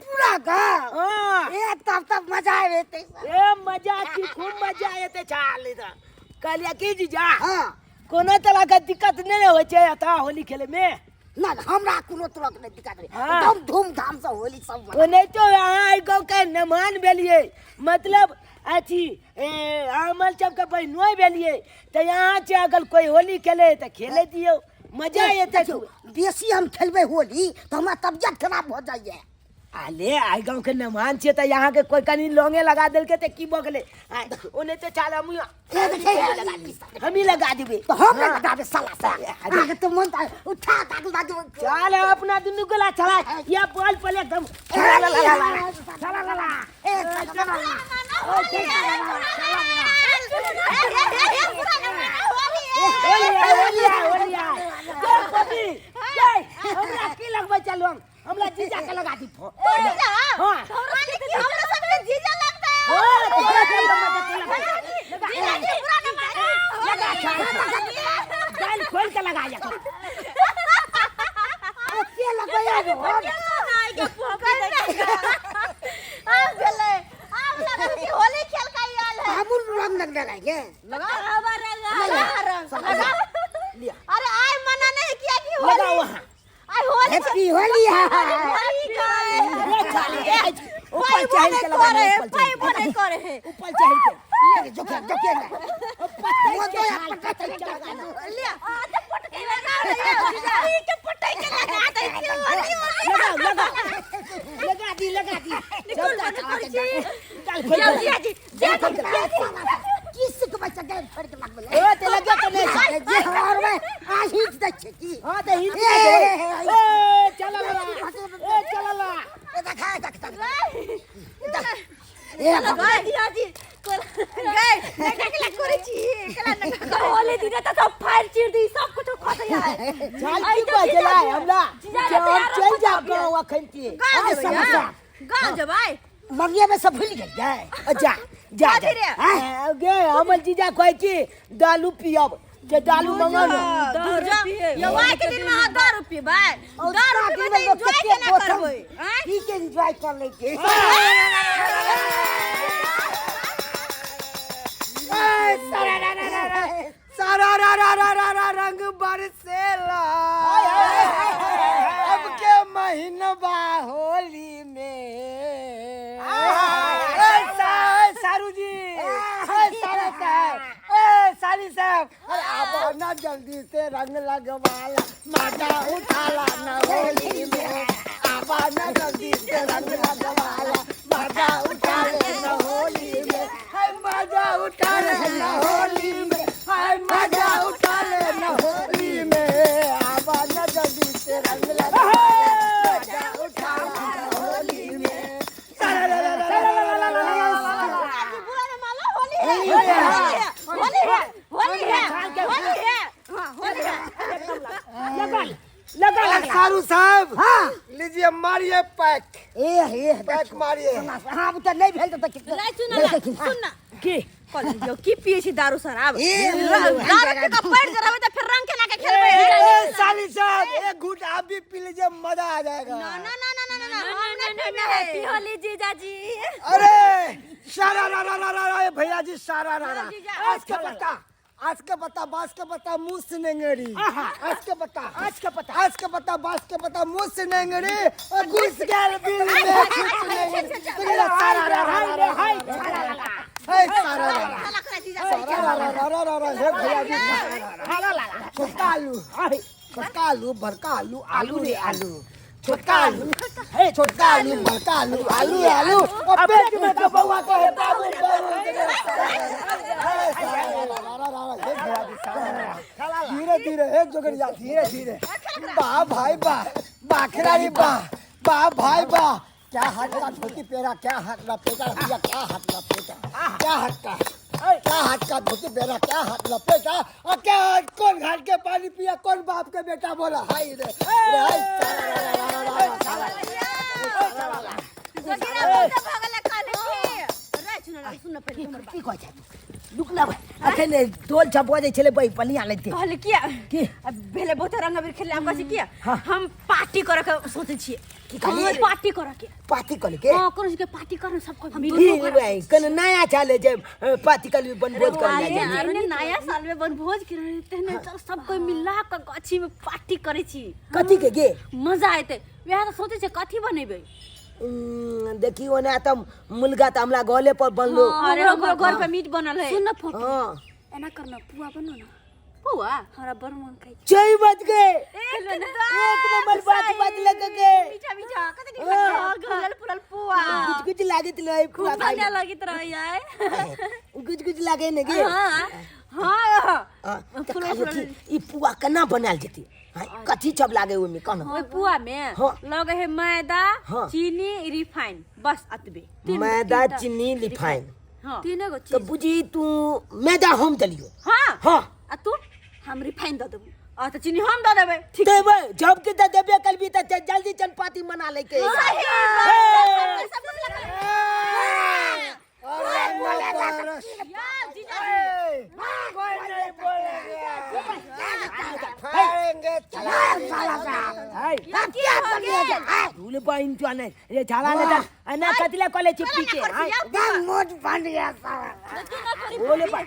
पूरा गाव ए तब मजा आवे ते ए मजा की खूब मजा येते चाल कहलिया की जीजा कोनो तरह का दिक्कत नहीं हो छे आता होली खेले में ना हमरा कोनो तरह के दिक्कत नहीं एकदम धूमधाम से होली सब ओ नहीं तो यहाँ गाँव के मेहमान बेलिए मतलब अच्छी अमल चम के बहनोई बेलिए तो यहाँ से अगर कोई होली खेले तो खेले दियो मजा येते बेसी हम खेलबे होली तो हमरा तबियत खराब हो जाइए आले आई गाँव के मेहमान छे तो यहाँ के कोई कनी लोंगे लगा दिल के ते की बगले ओने तो चाल हम ही लगा देबे तो हम लगा दे साला सा आगे तो मन उठा ताकू ताकू चल अपना दुनु गला चला या बॉल पले एकदम चला ला ए हमरा की लगबे चलो हमरा जीजा के लगा दी जीजा हां हमरा के हमरा सब के जीजा लगता है जीजा जी पूरा न मारे गाल खोल के लगा या के लगाया रो नहीं के पोपी आप गेले आप लगा कि होली खेल का याल है हम रंग लग लगाएंगे लगा लगा लिया अरे आय मना नहीं किया कि लगा होली वहां आय होली हैप्पी होली ऊपर चढ़ के लगा पाई बने करे ऊपर चढ़ के ले जो के वो तो पटके लगा लिया तो पटके लगा ये के पटके के लगा दे क्यों लगा दी किस के बच्चा के फड़ के लग बोले ओ ते लगा तो नहीं जे और में आज ही दे की हां तो हिंदी ए चला ला ए देखा ए लगा दिया जी गए नकला करे छी कला नकला होली दिन त सब फायर चिर दी सब कुछ खत है चल की बजला हमरा चल जा गांव अखन के गांव जबाई मगिया में सब भूल गए जा गे हमर जीजा कहै छी दालू पियब जे दालू मंगल ये वाई के दिन में 10 रुपए भाई 10 रुपए में एंजॉय केना करबै की के एंजॉय कर ले के सारा रंग बरसेला अब के महीनवा होली में सारू जी साली साहब अब ना जल्दी से रंग लगवाला मजा उठाला ना होली में अब ना जल्दी से रंग लगवाला मजा उठाले ना होली में हाय मजा उठाले ना होली में हाय मजा उठाले ना होली में अब ना जल्दी से रंग लगवाला मजा उठाले ना होली में लगा सारू साहब लीजिए मारिए पैक पैक मारिए हां तो नहीं भेल तो सुन की कॉलेज की पिए छी दारू शराब दारू के पैर जरावे तो फिर रंग केना के खेलबे साली साहब एक घूंट आप भी पी लीजिए मजा आ जाएगा ना पी होली जीजा जी अरे सारा रा भैया जी सारा रा आज के पत्ता बास के पत्ता मुंह से नेंगड़ी आज के पत्ता बास के पत्ता मुंह से नेंगड़ी और घुस गया बिल में सारा रा हे भैया जी छोटका आलू बड़का आलू आलू रे आलू छोटका आलू बड़का आलू आलू और पेट में तो बउआ को है बाबू धीरे एक जोगरिया धीरे वाह भाई वाह खिलाड़ी वाह भाई वाह क्या हाथ का धोती पेरा क्या हाथ लपेटा भैया क्या हाथ लपेटा क्या हाथ का धोती पेरा क्या हाथ लपेटा और क्या कौन घाट के पानी पिया कौन बाप के बेटा बोला हाय रे सुन पहले रुक ना अखन ढोल छपवा जे छले बई पलिया लेते कहले किया की? अब भेले बहुत रंग अबीर खेले हम कहै किया हाँ। हम पार्टी करे के सोचे छिए की कहलिए? हाँ, पार्टी करे के पाती कल के हां कोनो के पार्टी करे सबको मिल ठीक भाई कन नया चाले जे पाती कल बनबोज कर अरे ले अरे नया साल में बनभोज के रहते चल सब कोई मिला के गाछी में पार्टी करे छी कथी के गे मजा आते वह तो सोचे छे कथी बनेबे देखी ओने त मुलगा त हमरा गले पर बनलो अरे हमरो घर पे मीट बनल है सुन ना फोटो हां एना करना पुआ बनो ना पुआ हमरा बड़ मन खाई जय बज गए एक नंबर बात बदल के मीठा मीठा कते नीक लगे घुलल पुरल पुआ कुछ कुछ लागत लय पूरा खूब बढ़िया लगित रह यार कुछ कुछ लागे ने गे हां हां ई पुआ केना बनाल जेती कथी सब लागे ओय में कन ओय पुआ में हाँ। लगे है मैदा हाँ। चीनी रिफाइन बस अतबे मैदा चीनी रिफाइन हां तीन गो तो चीज बुझी तू मैदा हम दलियो हां हां आ तू हम रिफाइन द देबो आ तो चीनी हम द देबे ठीक देबे जब के त देबे कलबी त जल्दी चनपाती मना ले के भूल पाइन तो नहीं ये झाला ले ना कतले कॉलेज चिप्पी के हां मोट बन गया बोले बा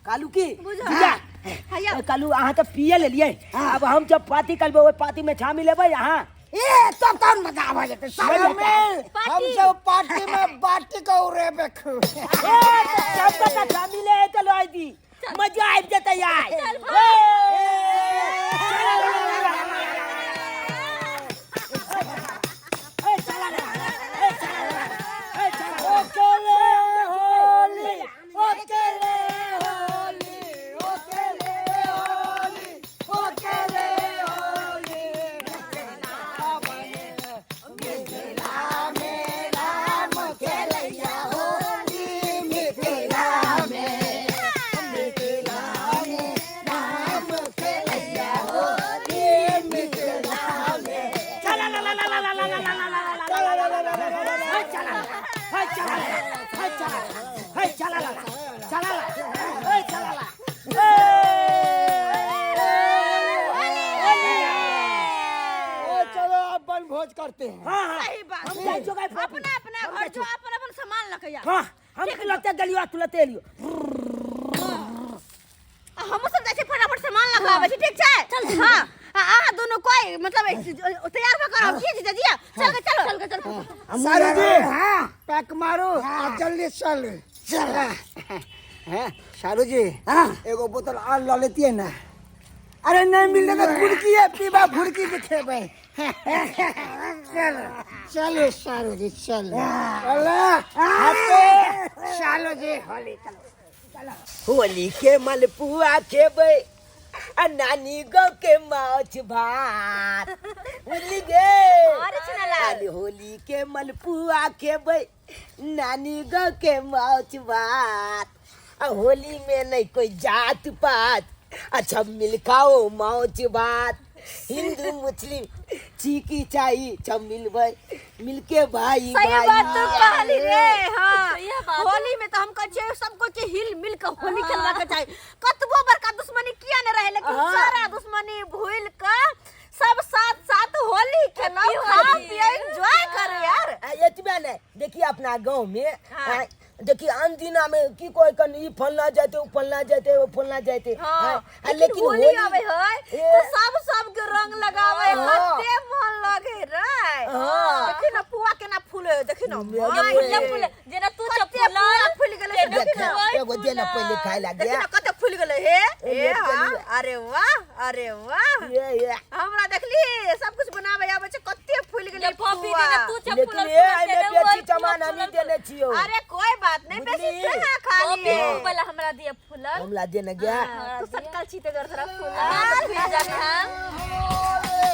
कालू की भैया कालू अहाँ तो पिए ले लिए अब हम जब पार्टी करबे ओय पार्टी में शामिल लेबे यहां ए तब कौन मजा आवे जेते हम सब पार्टी में बाटी का उरे बेखु सब का शामिल है चलो आई दी मजा आ जाता यार भोज करते हैं सही बात हम जाई जोगाई अपना अपना घर जो अपन अपन सामान लके या हां हम लगते गलिया तुलते लियो हम सब जाय छै फटाफट सामान लगावे छी ठीक छै चल हां आ दोनों कोई मतलब तैयार कर हम खींच दे दिया चल सारू जी हां पैक मारो जल्दी चल हैं सारू जी हां एगो बोतल और ल लेती है ना अरे नहीं मिलने का फुड़की है पीबा फुड़की दिखेबे चलो सारू जी चलो चलो जी होली चलो होली के मलपुआ खेबे आ नानी गो के माछ भात बुझली गे अरे होली के मलपुआ खेबे नानी गो के माछ भात आ होली में नहीं कोई जात पात अच्छा मिल खाओ माछ भात हिंदू मुस्लिम चीकी चाहिए सब मिलके भाई सही भाई बात तो कहली रे हां होली में तो हम कहे सबको के हिल मिल के होली खेलवा के चाहिए कतबो बड़का दुश्मनी किया न रहे लेकिन सारा दुश्मनी भूल के सब साथ साथ होली खेलो खा पिए एंजॉय करो यार एतबे नहीं देखिए अपना गांव में देखिए अंदिना में की कोई कन ई फलना जाते वो फलना जाते वो फलना जाते लेकिन होली आवे है तो सब के रंग लगावे कते मन लगे रे देखि ना पुआ केना फूले देखि ना फूले जेना तू चपला फूल गेले देखि ना एगो देना पहले खाए लग गया कते फूल गेले हे ए हां अरे वाह ये हमरा देखली सब कुछ बनावे आवे छै कते फूल गेले पॉपी देना तू लेकिन ये आई में बेची सामान हम देने छियो अरे कोई बात नहीं बेसी ना खाली पहले हमरा दिया फूलल हमला देने गया तू सकल छी ते जरा फूल फिर जाके हम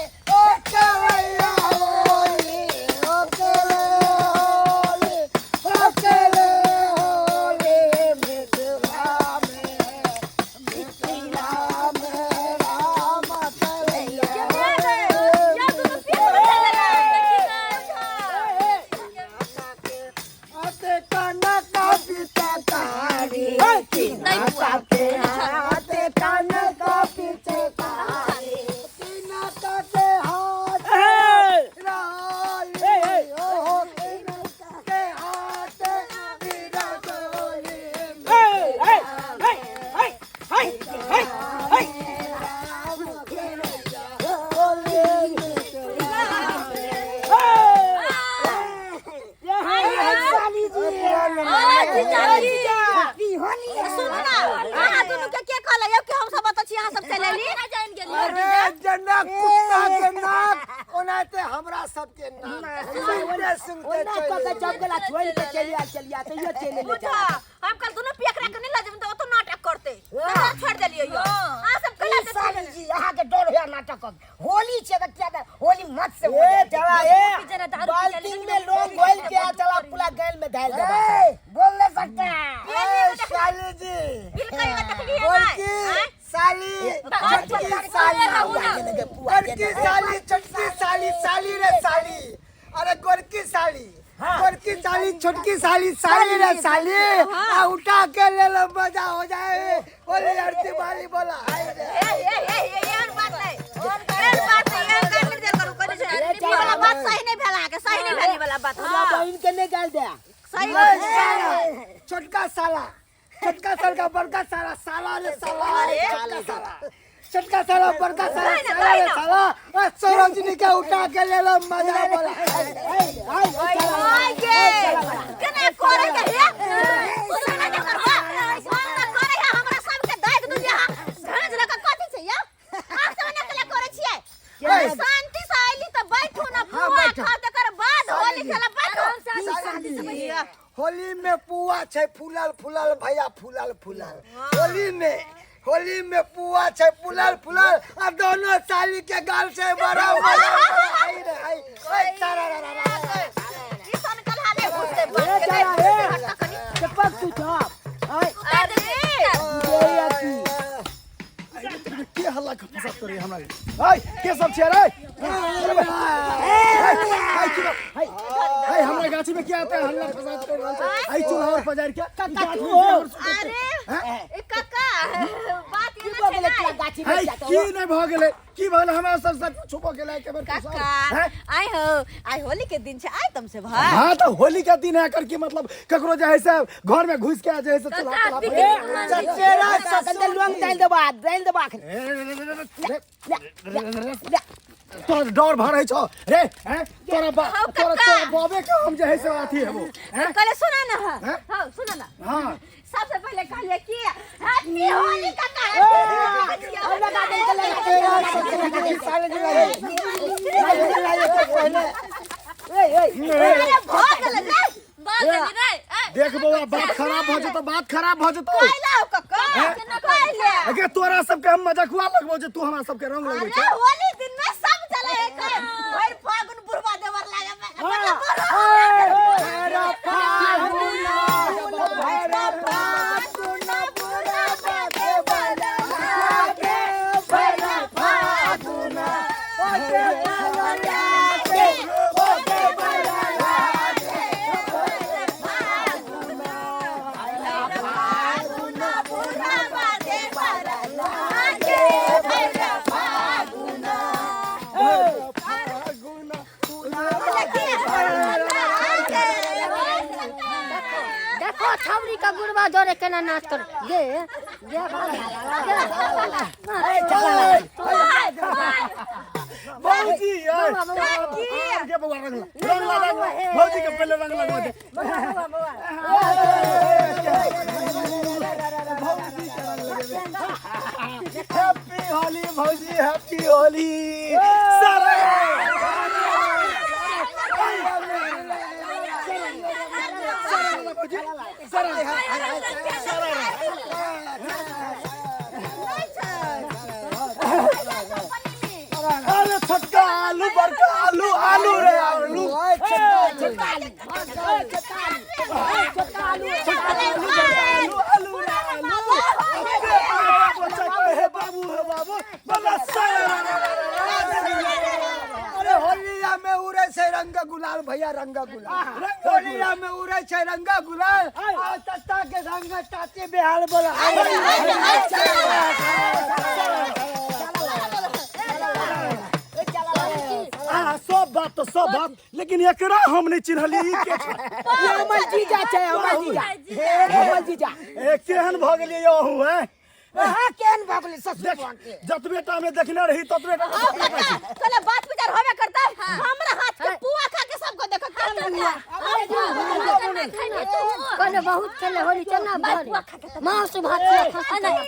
नहीं ना कके जब गला छोड़ के चलिया तो ये चले ले बुझा जा हम कल दोनों पियकरा के नहीं लाजम तो नाटक करते छोड़ देलियो यो हां सब कला ई साली जी यहाँ के डर है नाटक होली छे त क्या होली मत से ए चला ए बाल्टी में लोग गोल के चला पूरा गैल में डाल दे बोल नहीं सकता ए साली जी बिल कई बात तकली है गोलकी साली छोटकी साली गोलकी साली छोटकी साली साली रे साली अरे गोलकी साली गोलकी साली छोटकी साली साली रे साली आ उठा के ले लो मजा हो जाए बोले लड़ती वाली बोला हाय रे यार बात नहीं यार बात नहीं यार कर दे करू कर से वाला बात सही नहीं भेला के सही नहीं भेली वाला बात हमरा बहन के नहीं गाल दे सही छोटका साला छोटका साल का बड़का साला साला रे साला छोटका साला छोटका साला बड़का साला साला रे साला और सरोजनी के उठा के ले लो मजा बोला कने करे के है सुना के करबा सुना करे है हमरा सब के दाय दू यहाँ भेज लगा कथि छै या आप सब ने कला करे छियै शांति से आइली त बैठो ना पुआ खाओ तकर बाद होली खेला बैठो शांति से बैठिया होली में पुआ छै फूलल फूलल भैया फूलल फूलल होली में पुआ छै फूलल फूलल आ दोनों साली के गाल से बड़ा आई रे आई ओए तारा रा रा ई सन कलहा ने घुसते ए चला ए चपक तू छाप आई अरे के हल्ला कर फसाद करे हमरा हाय के सब छे रे हाय हमरा गाछी में क्या आता है हल्ला फसाद कर रहल छै आई चूल्हा और पजार के अरे ए काका बात ये ना छै गाछी हाय की नहीं भ गेले की भले हमरा सब छुपो के लायक के काका आई होली के दिन छै आई तुमसे भाई हां तो होली का दिन है कर के मतलब ककरो जे है से घर में घुस के जे है से चला तेरा सकंद लोंग डाल देबा तोरा डर भरै छौ रे हैं तोरा बाबे के हम जे है से अथी हेबो हैं कले सुना ना हैं? हां सुना ना हां सबसे पहले कहलिए कि हैप्पी होली काका देख बउआ बात खराब भ जतो अगे तोरा सब के हम मजाकवा लगबो जे तू हमरा सब के रंग लगबे छै होली दिन में सब चले है भर फागुन बुरवा देवर लागे छावरी का गुरबा जोरे केना नाच कर ये भौजी यार के बउआ रंग लगा भौजी के पहले रंग लगवा दे हैप्पी होली भौजी हैप्पी होली सारा अरे छक्का आलू बड़का आलू आलू रे आलू बाबू है बाबू अरे होलिया में उड़े छै रंग गुलाल भैया रंग गुलाल होलिया में उड़े छै रंग गुलाल आ तत्ता के रंग टाटे बेहाल बोला सब बात लेकिन एकरा हम नहीं चिन्हली ई के छै ये हमर जीजा छै हमर जीजा ए केहन भ गेलियै यहू है हां केहन भ गेलै ससुर के जतबे टा में देखने रही ततबे टा कले बात विचार होबे करता हमरा हाथ के पुआ खा के सबको देखत कने बहुत खेले होली चना भर मांस भात नहीं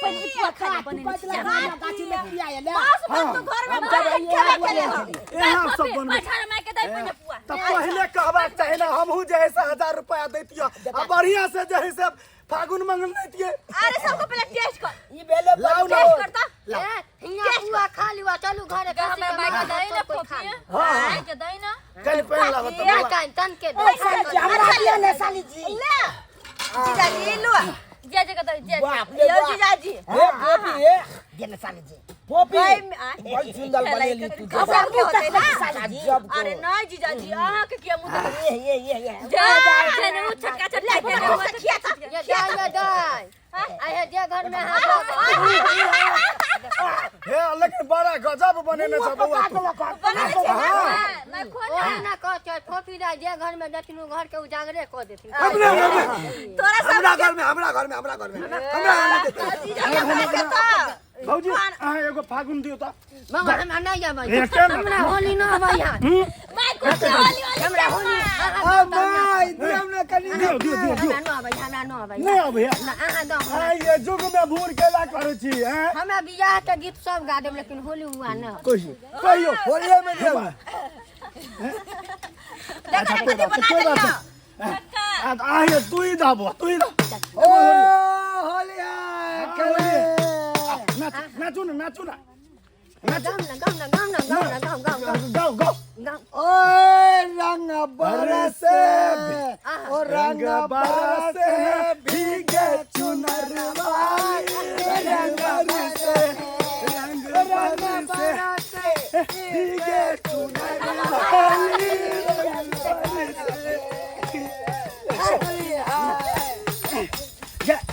पहले पुआ खा बने गाछी में पिया ले मांस भात तो घर में खेले यहां सब बन अठारह माय के दई पहले पुआ तो पहले कहबा चाहे ना हमहू जे है से 1000 रुपया देतिया आ बढ़िया से जे है से फागुन मंगल देतिए। अरे सबको पहले टेस्ट कर, ई बेले लाओ ना टेस्ट करता। हिंगा हुआ खा लिवा चलू घरे हमरा बाइक दई ना फोफी हां बाइक दई ना कल पहन ला ये बता कान तन के हमरा दिया ने साली जी ले जीजाजी लो जे जगह दई जे बाप रे लो बाप जीजाजी हे पोपी हे दे ने साली जी पोपी बहुत सुंदर बनेली तू खबर के होते ना साली जी अरे नहीं जीजाजी अहाँ के क्या मुंह ये जा जने उ छक्का छक्का के खिया था ये दाई आए जे घर में हे लेकिन बड़ा गजब बने ने सब बउआ तू। मैं खोल ओही ना कह के फोपी दा जे घर में जतिनु घर के उजागरे क देथिन हमरा घर में तोरा सब हमरा घर में हमरा घर में हमरा घर में भौजी अहाँ एगो फागुन दियो त मगर हम नहीं आबै एके ना हमरा होली ना आबै यहाँ मैं कुछ होली हमरा होली आ माई दियो ना कनी दियो दियो दियो हमरा न आबै नहीं अब भैया ना अहाँ दो आ ये जुग में भूर केला करै छी हैं हमरा बियाह के गीत सब गा देब लेकिन होली हुआ ना कहियो होलिये में देब अच्छा कोई बात नहीं आ ये तू ही दाबो तू ही ओ होलिया खेले नाचू ना नाचू ना गाओ गाओ ओए रंग बरसे ओ रंग बरसे भीगे चुनर वाली रंग बरसे भीगे चुनर वाली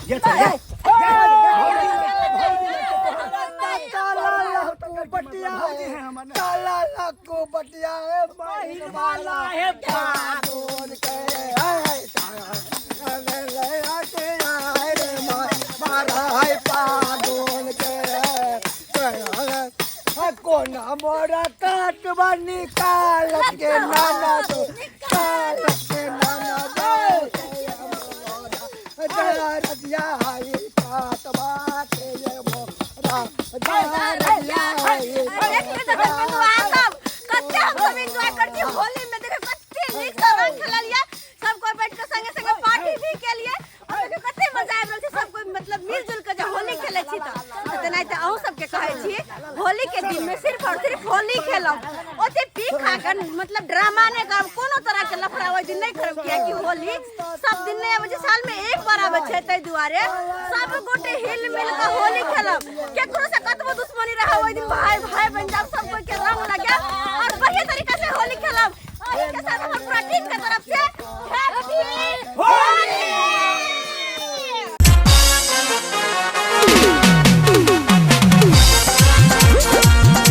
ये काला लाको बटिया है महिन वाला है फागुन के मारा है फागुन के कोन मोरा काट बनी काल के नाना दो काल के नाना दो रजिया है काटवा के ये मोरा रजिया होली में देखे कत्ते नीक से रंग खेल लिया सब कोई बैठ के संगे संगे पार्टी भी के लिए और देखे कत्ते मजा आबि रहल छै सब कोई मतलब मिलजुल के जे होली खेले छी त तेनाइ त अहू सब के कहै छी होली के दिन में सिर्फ और सिर्फ होली खेलब ओते पी खा के मतलब ड्रामा नै करब कोनो तरह के लफड़ा ओइ दिन नै करब किया कि होली सब दिन नै आबै छै साल में एक बार आबै छै तै दुआरे सब गोटे हिल मिल के होली खेलब केकरो से कतबो दुश्मनी रहा ओइ दिन भाई भाई बन जाब सब कोई के रंग